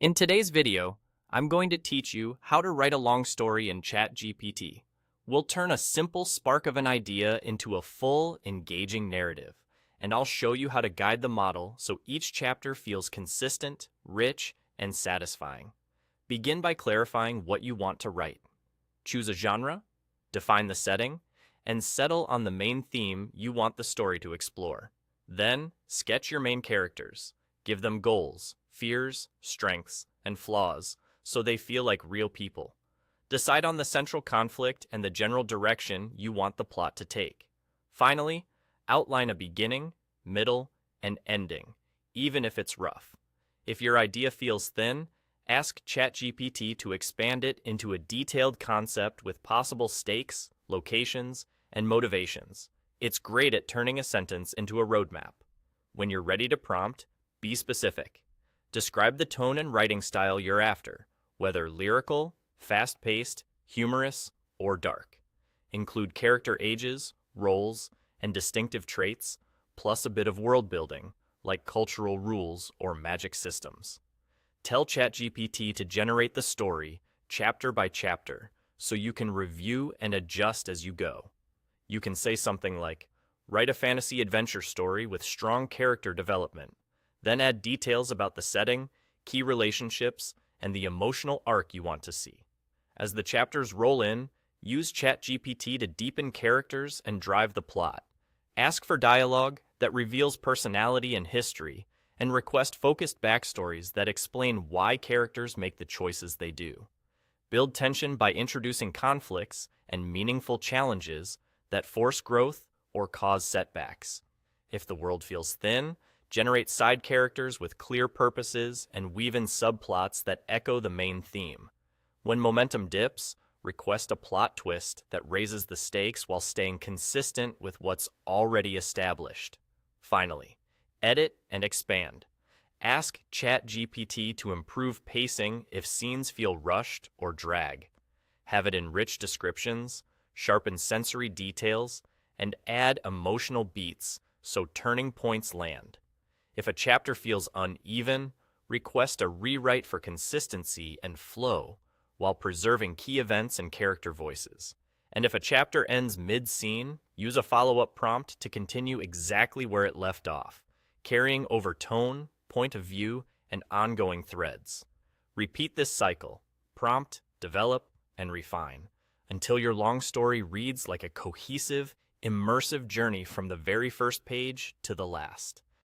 In today's video, I'm going to teach you how to write a long story in ChatGPT. We'll turn a simple spark of an idea into a full, engaging narrative, and I'll show you how to guide the model so each chapter feels consistent, rich, and satisfying. Begin by clarifying what you want to write. Choose a genre, define the setting, and settle on the main theme you want the story to explore. Then, sketch your main characters. Give them goals, fears, strengths, and flaws so they feel like real people. Decide on the central conflict and the general direction you want the plot to take. Finally, outline a beginning, middle, and ending, even if it's rough. If your idea feels thin, ask ChatGPT to expand it into a detailed concept with possible stakes, locations, and motivations. It's great at turning a sentence into a roadmap. When you're ready to prompt, be specific. Describe the tone and writing style you're after, whether lyrical, fast-paced, humorous, or dark. Include character ages, roles, and distinctive traits, plus a bit of world building, like cultural rules or magic systems. Tell ChatGPT to generate the story, chapter by chapter, so you can review and adjust as you go. You can say something like, write a fantasy adventure story with strong character development. Then add details about the setting, key relationships, and the emotional arc you want to see. As the chapters roll in, use ChatGPT to deepen characters and drive the plot. Ask for dialogue that reveals personality and history, and request focused backstories that explain why characters make the choices they do. Build tension by introducing conflicts and meaningful challenges that force growth or cause setbacks. If the world feels thin, generate side characters with clear purposes and weave in subplots that echo the main theme. When momentum dips, request a plot twist that raises the stakes while staying consistent with what's already established. Finally, edit and expand. Ask ChatGPT to improve pacing if scenes feel rushed or drag. Have it enrich descriptions, sharpen sensory details, and add emotional beats so turning points land. If a chapter feels uneven, request a rewrite for consistency and flow while preserving key events and character voices. And if a chapter ends mid-scene, use a follow-up prompt to continue exactly where it left off, carrying over tone, point of view, and ongoing threads. Repeat this cycle, prompt, develop, and refine, until your long story reads like a cohesive, immersive journey from the very first page to the last.